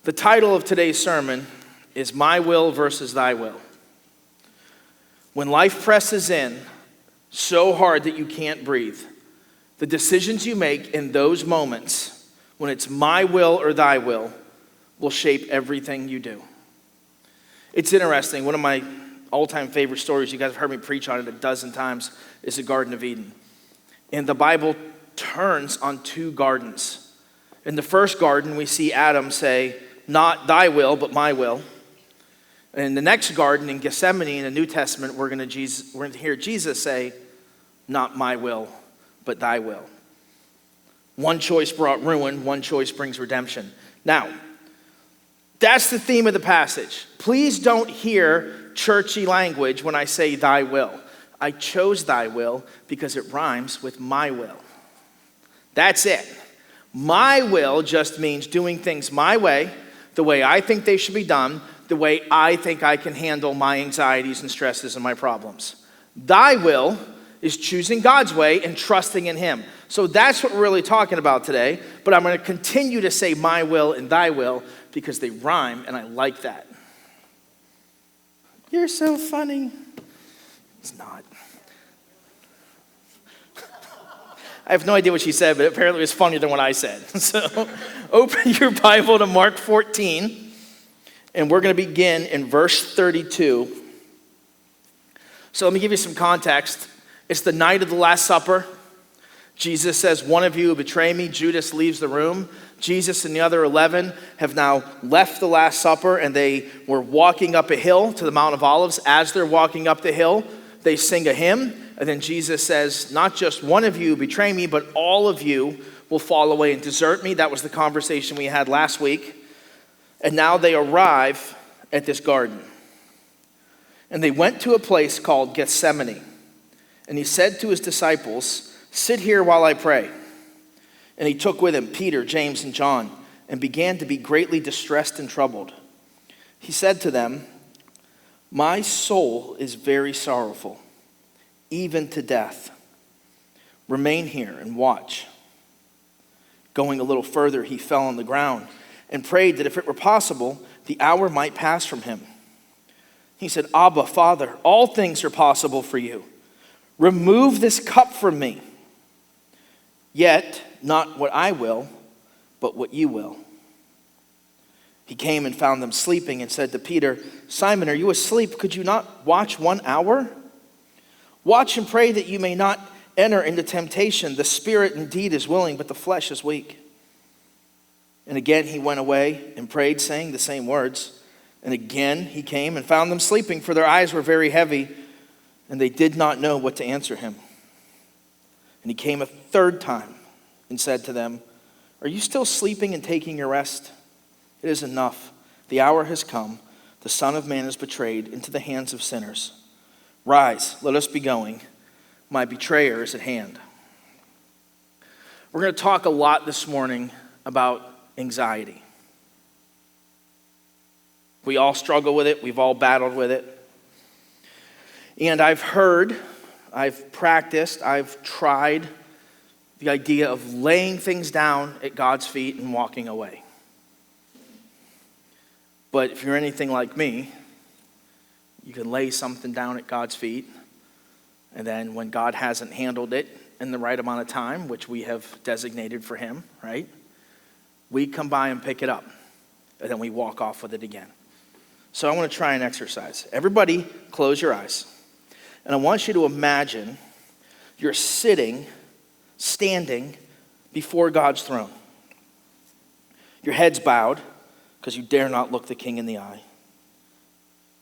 The title of today's sermon is My Will versus Thy Will. When life presses in so hard that you can't breathe, the decisions you make in those moments, when it's my will or thy will shape everything you do. It's interesting. One of my all-time favorite stories, you guys have heard me preach on it a dozen times, is the Garden of Eden. And the Bible turns on two gardens. In the first garden, we see Adam say, "Not thy will, but my will." And in the next garden, in Gethsemane, in the New Testament, we're going to hear Jesus say, "Not my will, but thy will." One choice brought ruin, one choice brings redemption. Now, that's the theme of the passage. Please don't hear churchy language when I say thy will. I chose thy will because it rhymes with my will. That's it. My will just means doing things my way, the way I think they should be done, the way I think I can handle my anxieties and stresses and my problems. Thy will is choosing God's way and trusting in Him. So that's what we're really talking about today. But I'm going to continue to say my will and thy will because they rhyme, and I like that. You're so funny. It's not. I have no idea what she said, but apparently it was funnier than what I said. So open your Bible to Mark 14, and we're going to begin in verse 32. So let me give you some context. It's the night of the Last Supper. Jesus says, "One of you will betray me." Judas leaves the room. Jesus and the other 11 have now left the Last Supper, and they were walking up a hill to the Mount of Olives. As they're walking up the hill, they sing a hymn. And then Jesus says, "Not just one of you betray me, but all of you will fall away and desert me." That was the conversation we had last week. And now they arrive at this garden. And they went to a place called Gethsemane. And he said to his disciples, "Sit here while I pray." And he took with him Peter, James, and John, and began to be greatly distressed and troubled. He said to them, "My soul is very sorrowful, even to death. Remain here and watch." Going a little further, he fell on the ground and prayed that if it were possible, the hour might pass from him. He said, "Abba, Father, all things are possible for you. Remove this cup from me. Yet, not what I will, but what you will." He came and found them sleeping and said to Peter, "Simon, are you asleep? Could you not watch 1 hour? Watch and pray that you may not enter into temptation. The spirit indeed is willing, but the flesh is weak." And again he went away and prayed, saying the same words. And again he came and found them sleeping, for their eyes were very heavy, and they did not know what to answer him. And he came a third time and said to them, "Are you still sleeping and taking your rest? It is enough. The hour has come. The Son of Man is betrayed into the hands of sinners. Rise, let us be going. My betrayer is at hand." We're going to talk a lot this morning about anxiety. We all struggle with it. We've all battled with it. And I've heard, I've practiced, I've tried the idea of laying things down at God's feet and walking away. But if you're anything like me, you can lay something down at God's feet, and then when God hasn't handled it in the right amount of time, which we have designated for him, right? We come by and pick it up, and then we walk off with it again. So I want to try an exercise. Everybody close your eyes. And I want you to imagine you're standing before God's throne. Your head's bowed because you dare not look the king in the eye.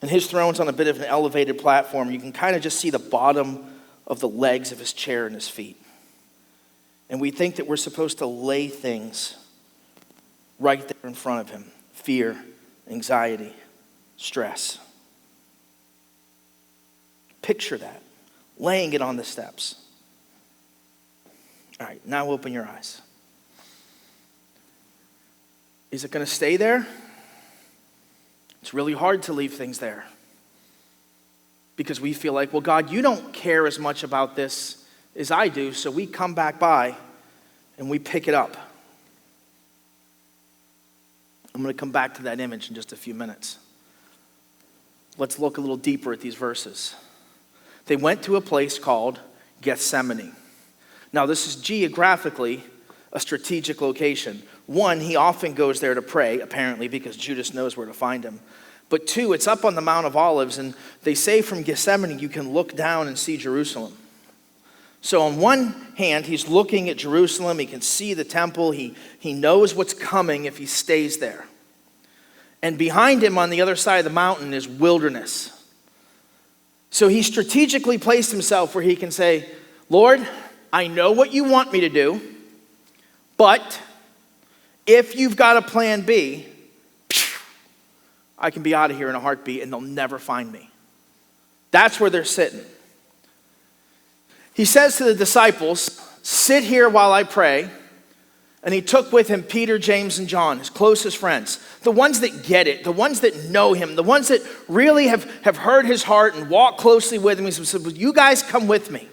And his throne's on a bit of an elevated platform. You can kind of just see the bottom of the legs of his chair and his feet. And we think that we're supposed to lay things right there in front of him. Fear, anxiety, stress. Picture that, laying it on the steps. All right, now open your eyes. Is it going to stay there? It's really hard to leave things there because we feel like, well, God, you don't care as much about this as I do, so we come back by and we pick it up. I'm going to come back to that image in just a few minutes. Let's look a little deeper at these verses. They went to a place called Gethsemane. Now, this is geographically a strategic location. One, he often goes there to pray, apparently, because Judas knows where to find him. But two, it's up on the Mount of Olives, and they say from Gethsemane you can look down and see Jerusalem. So on one hand, he's looking at Jerusalem. He can see the temple. He knows what's coming if he stays there. And behind him on the other side of the mountain is wilderness. So he strategically placed himself where he can say, Lord, I know what you want me to do, but if you've got a plan B, I can be out of here in a heartbeat and they'll never find me. That's where they're sitting. He says to the disciples, sit here while I pray. And he took with him Peter, James, and John, his closest friends, the ones that get it, the ones that know him, the ones that really have heard his heart and walked closely with him. He said, will you guys come with me?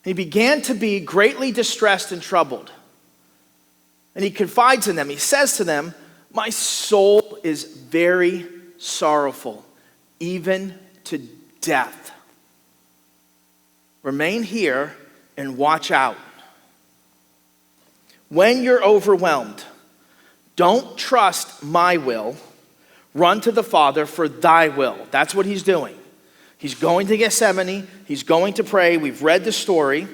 He began to be greatly distressed and troubled. And he confides in them. He says to them, my soul is very sorrowful, even to death. Remain here and watch out. When you're overwhelmed, don't trust my will. Run to the Father for thy will. That's what he's doing. He's going to Gethsemane. He's going to pray. We've read the story.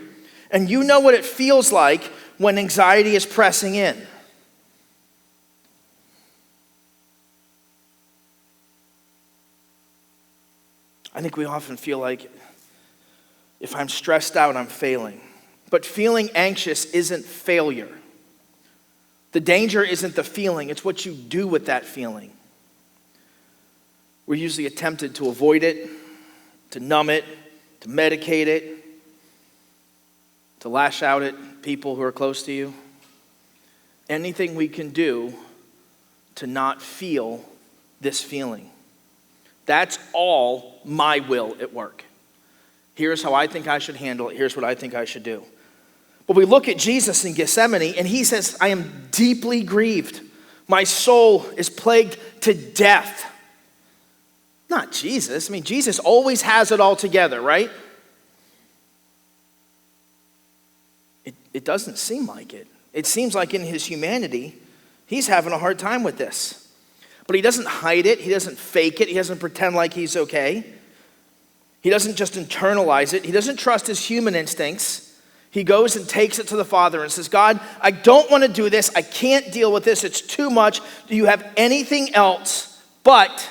And you know what it feels like when anxiety is pressing in. I think we often feel like if I'm stressed out, I'm failing. But feeling anxious isn't failure. The danger isn't the feeling, it's what you do with that feeling. We're usually tempted to avoid it, to numb it, to medicate it, to lash out at people who are close to you. Anything we can do to not feel this feeling. That's all my will at work. Here's how I think I should handle it. Here's what I think I should do. But we look at Jesus in Gethsemane, and he says, I am deeply grieved. My soul is plagued to death. Not Jesus. I mean, Jesus always has it all together, right? It doesn't seem like it. It seems like in his humanity, he's having a hard time with this. But he doesn't hide it. He doesn't fake it. He doesn't pretend like he's okay. He doesn't just internalize it. He doesn't trust his human instincts. He goes and takes it to the Father and says, God, I don't want to do this. I can't deal with this. It's too much. Do you have anything else but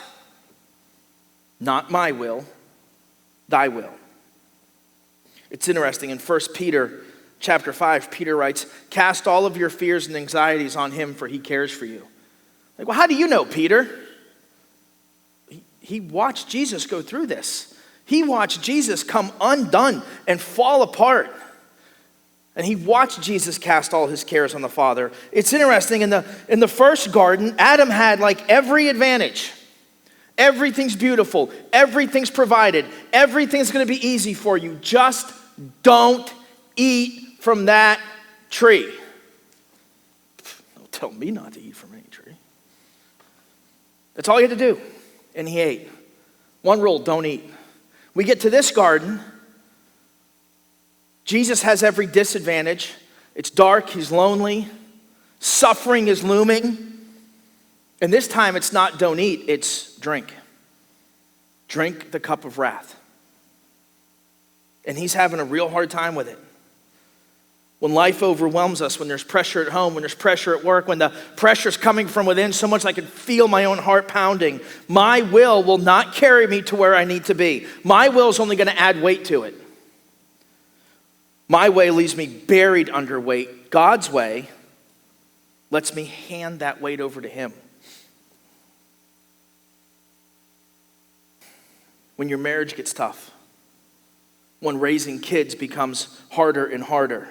not my will, thy will? It's interesting. In 1 Peter chapter 5, Peter writes, cast all of your fears and anxieties on him, for he cares for you. Like, well, how do you know, Peter? He watched Jesus go through this. He watched Jesus come undone and fall apart. And he watched Jesus cast all his cares on the Father. It's interesting, in the first garden, Adam had like every advantage. Everything's beautiful. Everything's provided. Everything's going to be easy for you. Just don't eat from that tree. Don't tell me not to eat from any tree. That's all he had to do. And he ate. One rule, don't eat. We get to this garden. Jesus has every disadvantage. It's dark, he's lonely, suffering is looming. And this time it's not don't eat, it's drink. Drink the cup of wrath. And he's having a real hard time with it. When life overwhelms us, when there's pressure at home, when there's pressure at work, when the pressure's coming from within so much I can feel my own heart pounding, my will not carry me to where I need to be. My will is only going to add weight to it. My way leaves me buried under weight. God's way lets me hand that weight over to him. When your marriage gets tough, when raising kids becomes harder and harder,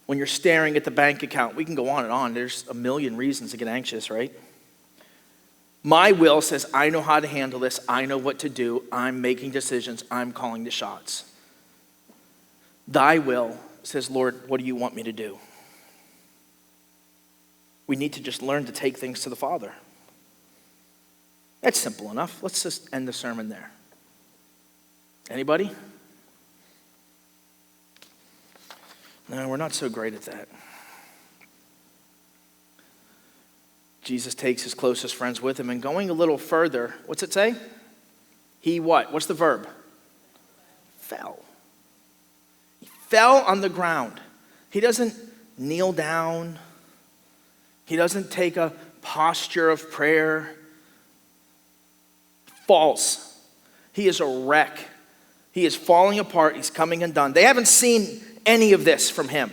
when you're staring at the bank account, we can go on and on. There's a million reasons to get anxious, right? My will says, I know how to handle this. I know what to do. I'm making decisions. I'm calling the shots. Thy will says, Lord, what do you want me to do? We need to just learn to take things to the Father. That's simple enough. Let's just end the sermon there. Anybody? No, we're not so great at that. Jesus takes his closest friends with him, and going a little further, what's it say? He what? What's the verb? Fell. He fell on the ground. He doesn't kneel down. He doesn't take a posture of prayer. Falls. He is a wreck. He is falling apart. He's coming undone. They haven't seen any of this from him.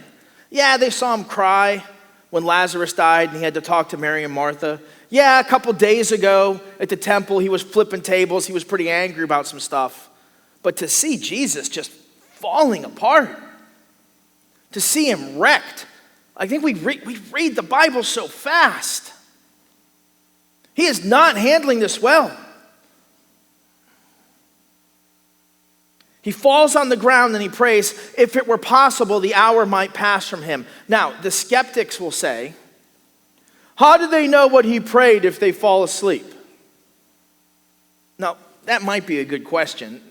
Yeah, they saw him cry when Lazarus died and he had to talk to Mary and Martha. Yeah, a couple days ago at the temple, he was flipping tables. He was pretty angry about some stuff. But to see Jesus just falling apart, to see him wrecked, I think we read the Bible so fast. He is not handling this well. He falls on the ground and he prays, if it were possible, the hour might pass from him. Now, the skeptics will say, how do they know what he prayed if they fall asleep? Now, that might be a good question,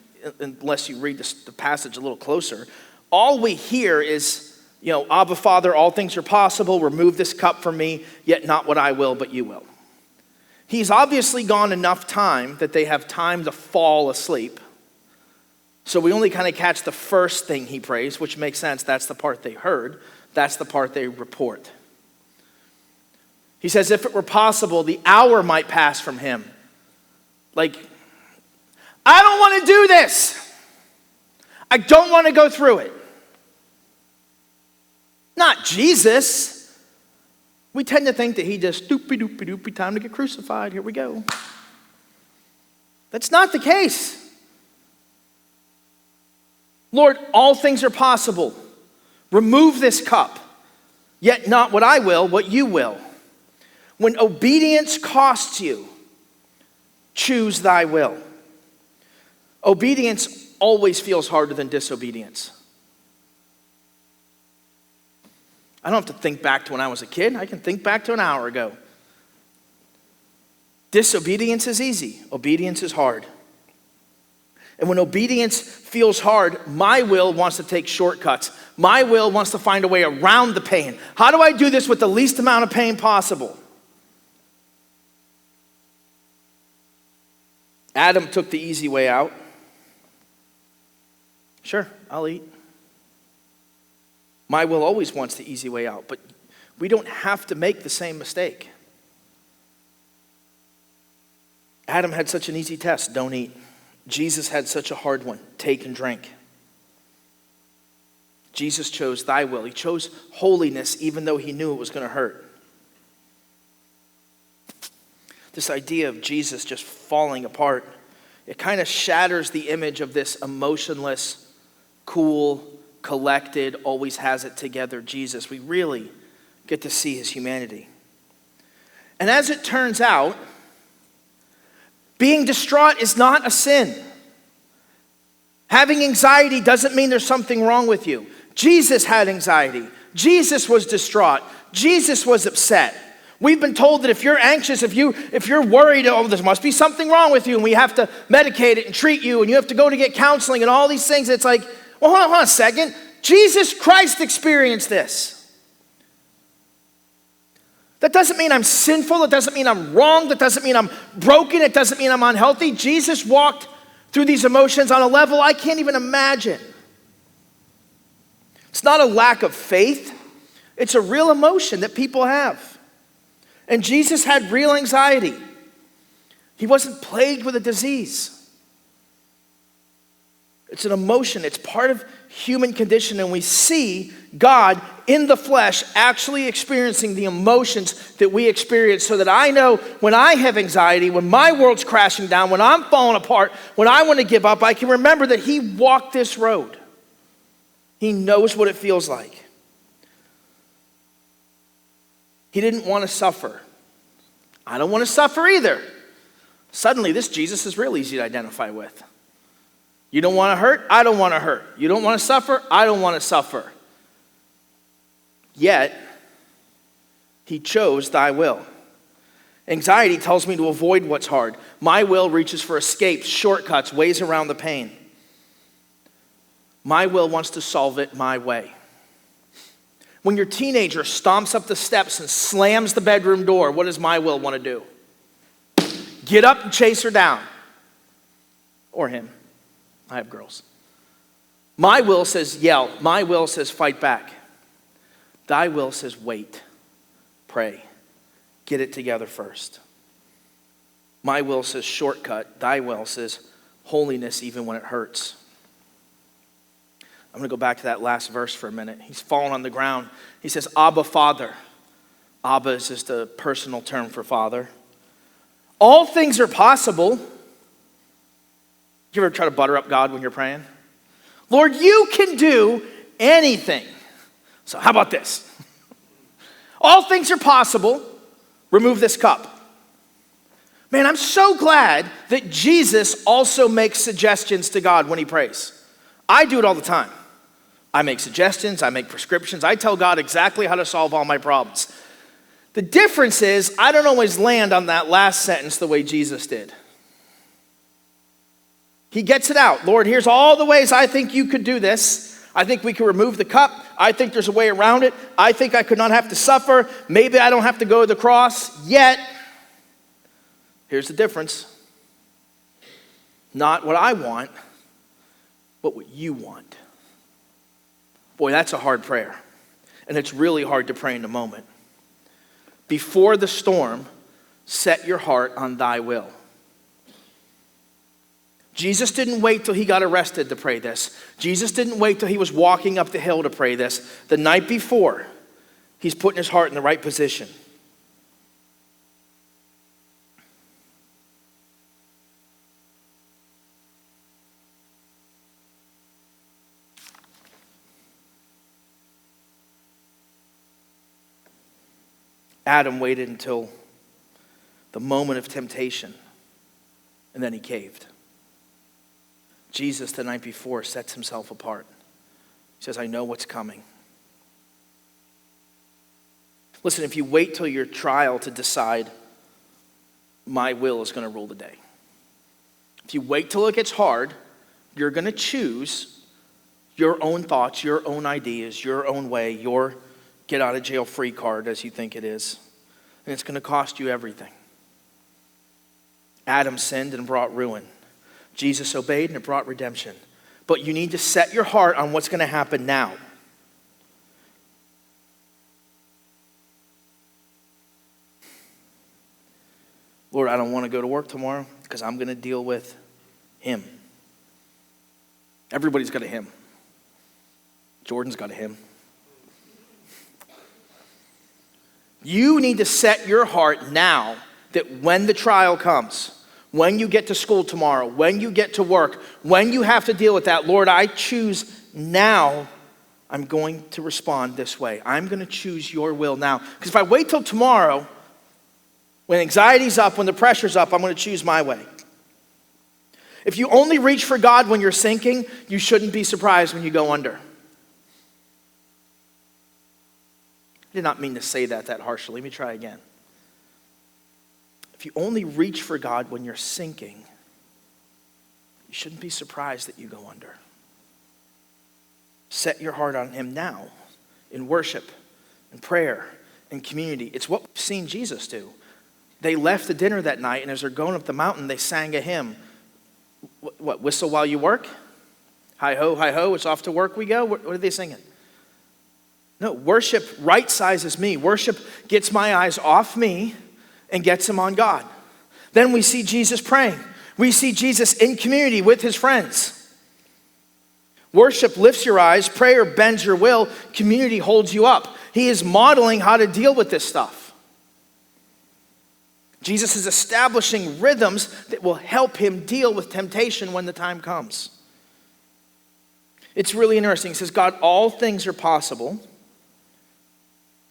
unless you read the passage a little closer. All we hear is, Abba, Father, all things are possible. Remove this cup from me, yet not what I will, but you will. He's obviously gone enough time that they have time to fall asleep. So we only kind of catch the first thing he prays, which makes sense. That's the part they heard. That's the part they report. He says, if it were possible, the hour might pass from him. Like, I don't want to do this. I don't want to go through it. Not Jesus. We tend to think that he just doopy, time to get crucified. Here we go. That's not the case. Lord, all things are possible. Remove this cup, yet not what I will, what you will. When obedience costs you, choose thy will. Obedience always feels harder than disobedience. I don't have to think back to when I was a kid. I can think back to an hour ago. Disobedience is easy. Obedience is hard. And when obedience feels hard, my will wants to take shortcuts. My will wants to find a way around the pain. How do I do this with the least amount of pain possible? Adam took the easy way out. Sure, I'll eat. My will always wants the easy way out, but we don't have to make the same mistake. Adam had such an easy test, don't eat. Jesus had such a hard one, take and drink. Jesus chose thy will. He chose holiness even though he knew it was going to hurt. This idea of Jesus just falling apart, it kind of shatters the image of this emotionless, cool, collected, always has it together Jesus. We really get to see his humanity. And as it turns out, being distraught is not a sin. Having anxiety doesn't mean there's something wrong with you. Jesus had anxiety. Jesus was distraught. Jesus was upset. We've been told that if you're anxious, if you're worried, oh, there must be something wrong with you, and we have to medicate it and treat you, and you have to go to get counseling and all these things. It's like, well, hold on a second. Jesus Christ experienced this. That doesn't mean I'm sinful. It doesn't mean I'm wrong. That doesn't mean I'm broken. It doesn't mean I'm unhealthy. Jesus walked through these emotions on a level I can't even imagine. It's not a lack of faith. It's a real emotion that people have. And Jesus had real anxiety. He wasn't plagued with a disease. It's an emotion. It's part of human condition, and we see God in the flesh actually experiencing the emotions that we experience, so that I know when I have anxiety, when my world's crashing down, when I'm falling apart, when I want to give up, I can remember that he walked this road. He knows what it feels like. He didn't want to suffer. I don't want to suffer either. Suddenly, this Jesus is real easy to identify with. You don't want to hurt? I don't want to hurt. You don't want to suffer? I don't want to suffer. Yet, He chose thy will. Anxiety tells me to avoid what's hard. My will reaches for escapes, shortcuts, ways around the pain. My will wants to solve it my way. When your teenager stomps up the steps and slams the bedroom door, what does my will want to do? Get up and chase her down. Or him. I have girls. My will says yell. My will says fight back. Thy will says wait. Pray. Get it together first. My will says shortcut. Thy will says holiness even when it hurts. I'm going to go back to that last verse for a minute. He's fallen on the ground. He says, Abba, Father. Abba is just a personal term for father. All things are possible. You ever try to butter up God when you're praying? Lord, you can do anything. So how about this? All things are possible. Remove this cup. Man, I'm so glad that Jesus also makes suggestions to God when he prays. I do it all the time. I make suggestions, I make prescriptions, I tell God exactly how to solve all my problems. The difference is I don't always land on that last sentence the way Jesus did. He gets it out. Lord, here's all the ways I think you could do this. I think we could remove the cup. I think there's a way around it. I think I could not have to suffer. Maybe I don't have to go to the cross. Yet, here's the difference. Not what I want, but what you want. Boy, that's a hard prayer. And it's really hard to pray in the moment. Before the storm, set your heart on thy will. Jesus didn't wait till he got arrested to pray this. Jesus didn't wait till he was walking up the hill to pray this. The night before, he's putting his heart in the right position. Adam waited until the moment of temptation, and then he caved. Jesus, the night before, sets himself apart. He says, I know what's coming. Listen, if you wait till your trial to decide, my will is going to rule the day. If you wait till it gets hard, you're going to choose your own thoughts, your own ideas, your own way, your get out of jail free card as you think it is. And it's going to cost you everything. Adam sinned and brought ruin. Jesus obeyed and it brought redemption. But you need to set your heart on what's going to happen now. Lord, I don't want to go to work tomorrow because I'm going to deal with him. Everybody's got a him. Jordan's got a him. You need to set your heart now that when the trial comes, when you get to school tomorrow, when you get to work, when you have to deal with that, Lord, I choose now I'm going to respond this way. I'm going to choose your will now. Because if I wait till tomorrow, when anxiety's up, when the pressure's up, I'm going to choose my way. If you only reach for God when you're sinking, you shouldn't be surprised when you go under. I did not mean to say that harshly. Let me try again. If you only reach for God when you're sinking, you shouldn't be surprised that you go under. Set your heart on him now in worship, in prayer, in community. It's what we've seen Jesus do. They left the dinner that night, and as they're going up the mountain, they sang a hymn. What, whistle while you work? Hi-ho, it's off to work we go? What are they singing? No, worship right sizes me. Worship gets my eyes off me and gets them on God. Then we see Jesus praying. We see Jesus in community with his friends. Worship lifts your eyes. Prayer bends your will. Community holds you up. He is modeling how to deal with this stuff. Jesus is establishing rhythms that will help him deal with temptation when the time comes. It's really interesting. He says, God, all things are possible.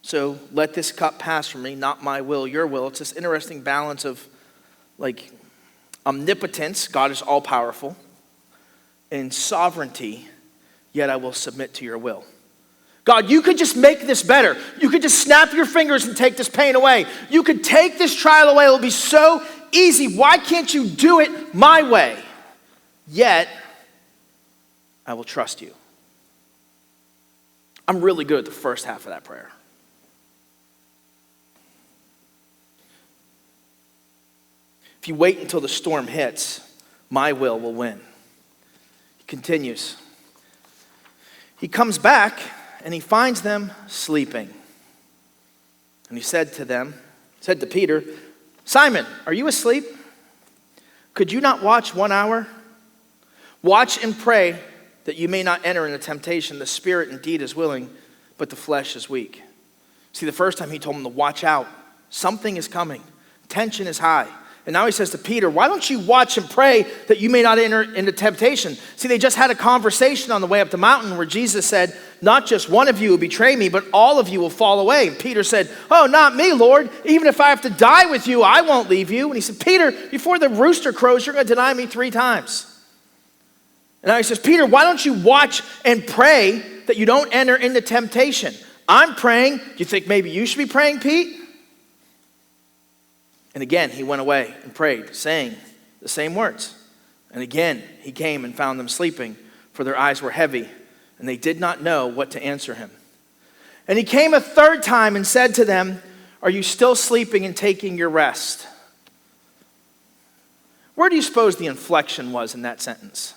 So let this cup pass from me, not my will, your will. It's this interesting balance of like omnipotence, God is all powerful, and sovereignty, yet I will submit to your will. God, you could just make this better. You could just snap your fingers and take this pain away. You could take this trial away. It'll be so easy. Why can't you do it my way? Yet, I will trust you. I'm really good at the first half of that prayer. If you wait until the storm hits, my will win. He continues. He comes back and he finds them sleeping. And he said to Peter, Simon, are you asleep? Could you not watch 1 hour? Watch and pray that you may not enter into temptation. The spirit indeed is willing, but the flesh is weak. See, the first time he told him to watch out. Something is coming. Tension is high. And now he says to Peter, why don't you watch and pray that you may not enter into temptation? See, they just had a conversation on the way up the mountain where Jesus said, not just one of you will betray me, but all of you will fall away. And Peter said, oh, not me, Lord. Even if I have to die with you, I won't leave you. And he said, Peter, before the rooster crows, you're going to deny me 3 times. And now he says, Peter, why don't you watch and pray that you don't enter into temptation? I'm praying. Do you think maybe you should be praying, Pete? And again, he went away and prayed, saying the same words. And again, he came and found them sleeping, for their eyes were heavy, and they did not know what to answer him. And he came a 3rd time and said to them, are you still sleeping and taking your rest? Where do you suppose the inflection was in that sentence?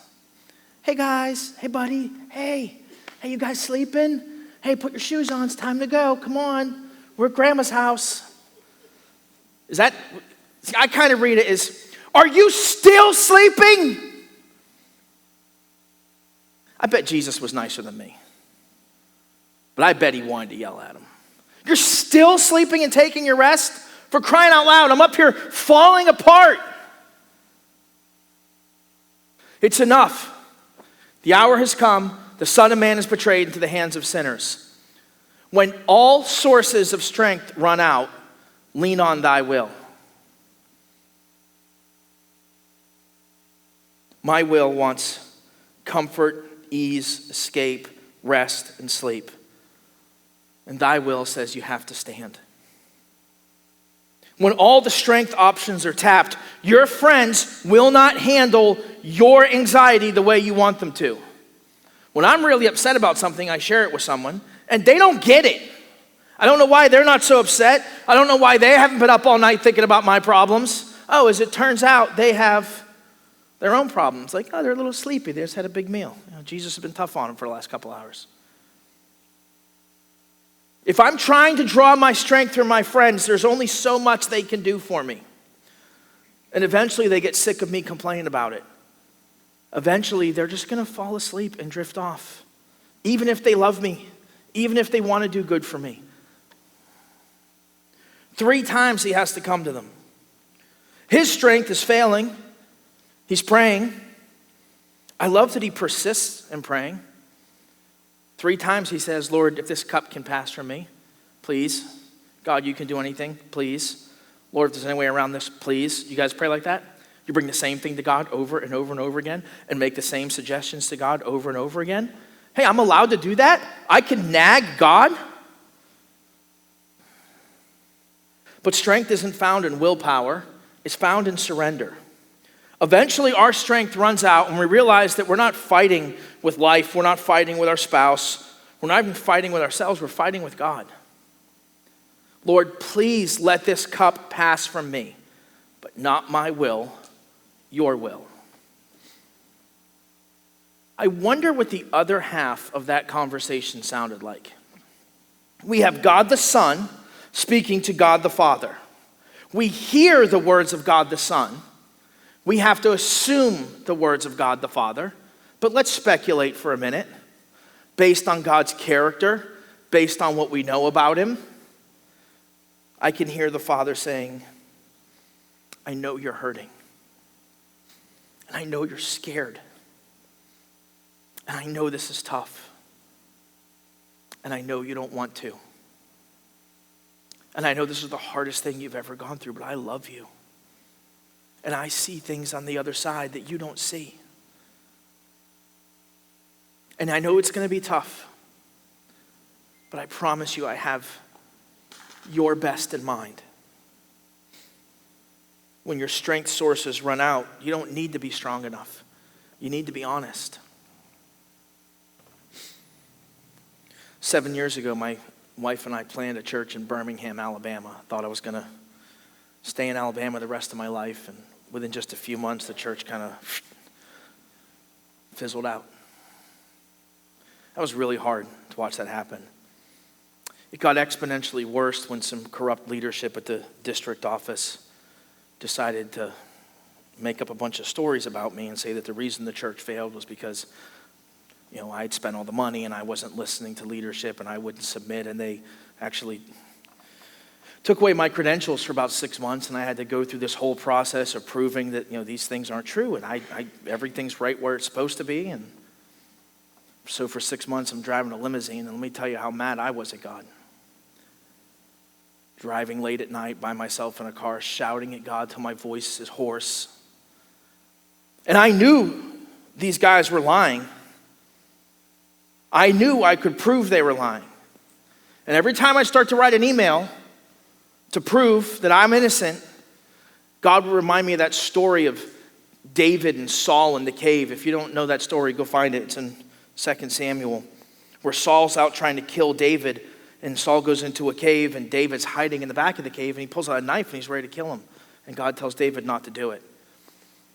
Hey guys, hey buddy, hey you guys sleeping? Hey, put your shoes on, it's time to go, come on. We're at grandma's house. I kind of read it as, are you still sleeping? I bet Jesus was nicer than me. But I bet he wanted to yell at him. You're still sleeping and taking your rest? For crying out loud, I'm up here falling apart. It's enough. The hour has come. The Son of Man is betrayed into the hands of sinners. When all sources of strength run out, lean on thy will. My will wants comfort, ease, escape, rest, and sleep. And thy will says you have to stand. When all the strength options are tapped, your friends will not handle your anxiety the way you want them to. When I'm really upset about something, I share it with someone, and they don't get it. I don't know why they're not so upset. I don't know why they haven't been up all night thinking about my problems. Oh, as it turns out, they have their own problems. Like, oh, they're a little sleepy. They just had a big meal. Jesus has been tough on them for the last couple hours. If I'm trying to draw my strength from my friends, there's only so much they can do for me. And eventually they get sick of me complaining about it. Eventually they're just going to fall asleep and drift off. Even if they love me, even if they want to do good for me. 3 times he has to come to them. His strength is failing. He's praying. I love that he persists in praying. 3 times he says, Lord, if this cup can pass from me, please. God, you can do anything, please. Lord, if there's any way around this, please. You guys pray like that? You bring the same thing to God over and over and over again and make the same suggestions to God over and over again? Hey, I'm allowed to do that? I can nag God? But strength isn't found in willpower. It's found in surrender. Eventually, our strength runs out and we realize that we're not fighting with life. We're not fighting with our spouse. We're not even fighting with ourselves. We're fighting with God. Lord, please let this cup pass from me, but not my will, your will. I wonder what the other half of that conversation sounded like. We have God the Son speaking to God the Father. We hear the words of God the Son. We have to assume the words of God the Father. But let's speculate for a minute. Based on God's character, based on what we know about him, I can hear the Father saying, I know you're hurting. And I know you're scared. And I know this is tough. And I know you don't want to. And I know this is the hardest thing you've ever gone through, but I love you. And I see things on the other side that you don't see. And I know it's going to be tough. But I promise you, I have your best in mind. When your strength sources run out, you don't need to be strong enough. You need to be honest. 7 years ago, my wife and I planned a church in Birmingham, Alabama. Thought I was going to stay in Alabama the rest of my life, and within just a few months, the church kind of fizzled out. That was really hard to watch that happen. It got exponentially worse when some corrupt leadership at the district office decided to make up a bunch of stories about me and say that the reason the church failed was because, I had spent all the money and I wasn't listening to leadership and I wouldn't submit, and they actually took away my credentials for about 6 months, and I had to go through this whole process of proving that, these things aren't true, and I everything's right where it's supposed to be. And so for 6 months, I'm driving a limousine, and let me tell you how mad I was at God. Driving late at night by myself in a car, shouting at God till my voice is hoarse. And I knew these guys were lying. I knew I could prove they were lying. And every time I start to write an email to prove that I'm innocent, God will remind me of that story of David and Saul in the cave. If you don't know that story, go find it. It's in 2 Samuel, where Saul's out trying to kill David, and Saul goes into a cave, and David's hiding in the back of the cave, and he pulls out a knife, and he's ready to kill him. And God tells David not to do it.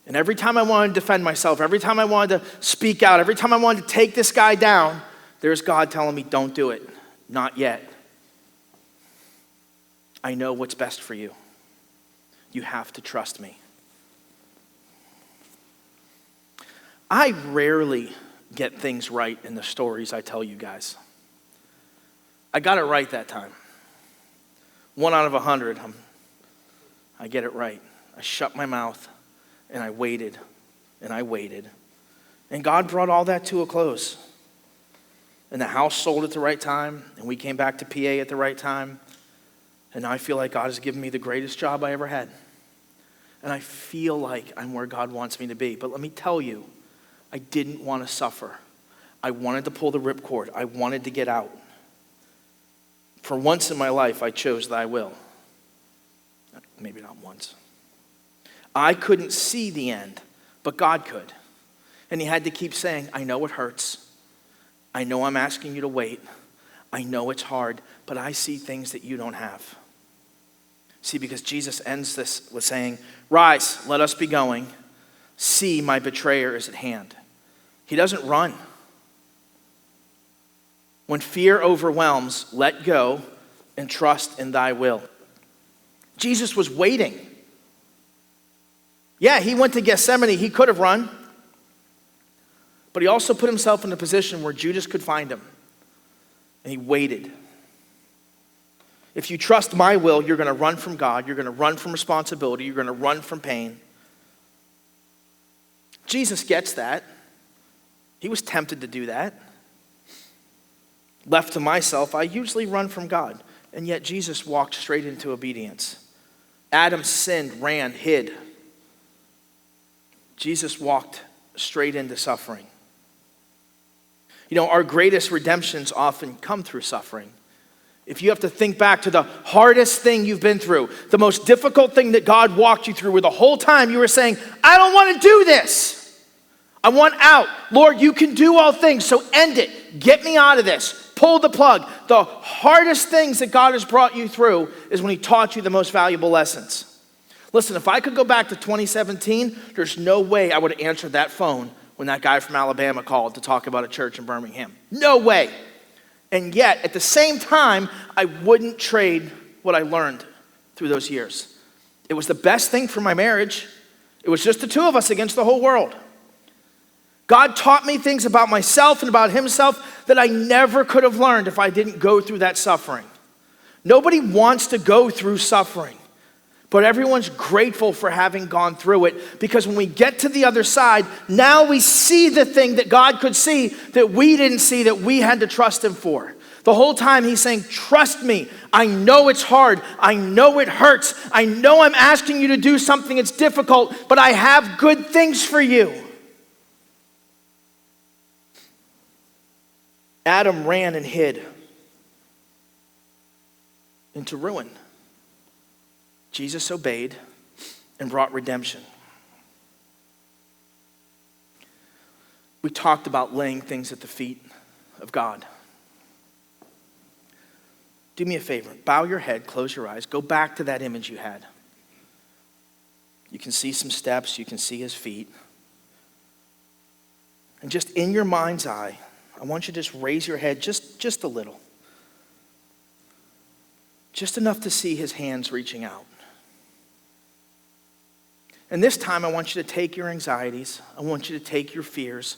And every time I wanted to defend myself, every time I wanted to speak out, every time I wanted to take this guy down, there's God telling me, don't do it. Not yet. I know what's best for you. You have to trust me. I rarely get things right in the stories I tell you guys. I got it right that time. 1 out of 100, I get it right. I shut my mouth and I waited and I waited. And God brought all that to a close. And the house sold at the right time, and we came back to PA at the right time. And now I feel like God has given me the greatest job I ever had. And I feel like I'm where God wants me to be. But let me tell you, I didn't want to suffer. I wanted to pull the ripcord. I wanted to get out. For once in my life, I chose thy will. Maybe not once. I couldn't see the end, but God could. And he had to keep saying, I know it hurts. I know I'm asking you to wait. I know it's hard, but I see things that you don't have. See, because Jesus ends this with saying, rise, let us be going. See, my betrayer is at hand. He doesn't run. When fear overwhelms, let go and trust in thy will. Jesus was waiting. Yeah, he went to Gethsemane. He could have run. But he also put himself in a position where Judas could find him. And he waited. If you trust my will, you're going to run from God. You're going to run from responsibility. You're going to run from pain. Jesus gets that. He was tempted to do that. Left to myself, I usually run from God. And yet Jesus walked straight into obedience. Adam sinned, ran, hid. Jesus walked straight into suffering. Our greatest redemptions often come through suffering. If you have to think back to the hardest thing you've been through, the most difficult thing that God walked you through, where the whole time you were saying, I don't want to do this. I want out. Lord, you can do all things, so end it. Get me out of this. Pull the plug. The hardest things that God has brought you through is when he taught you the most valuable lessons. Listen, if I could go back to 2017, there's no way I would have answered that phone when that guy from Alabama called to talk about a church in Birmingham. No way. And yet, at the same time, I wouldn't trade what I learned through those years. It was the best thing for my marriage. It was just the two of us against the whole world. God taught me things about myself and about himself that I never could have learned if I didn't go through that suffering. Nobody wants to go through suffering, but everyone's grateful for having gone through it, because when we get to the other side, now we see the thing that God could see that we didn't see, that we had to trust him for. The whole time he's saying, trust me. I know it's hard. I know it hurts. I know I'm asking you to do something that's difficult, but I have good things for you. Adam ran and hid. into ruin. Jesus obeyed and brought redemption. We talked about laying things at the feet of God. Do me a favor. Bow your head, close your eyes. Go back to that image you had. You can see some steps. You can see his feet. And just in your mind's eye, I want you to just raise your head just a little. Just enough to see his hands reaching out. And this time I want you to take your anxieties. I want you to take your fears.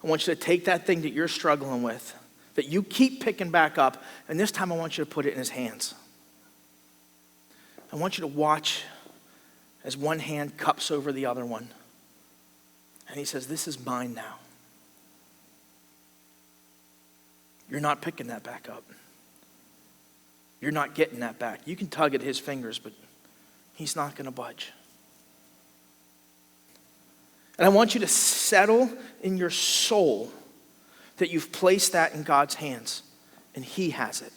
I want you to take that thing that you're struggling with, that you keep picking back up, and this time I want you to put it in his hands. I want you to watch as one hand cups over the other one. And he says, this is mine now. You're not picking that back up. You're not getting that back. You can tug at his fingers, but he's not going to budge. And I want you to settle in your soul that you've placed that in God's hands, and he has it.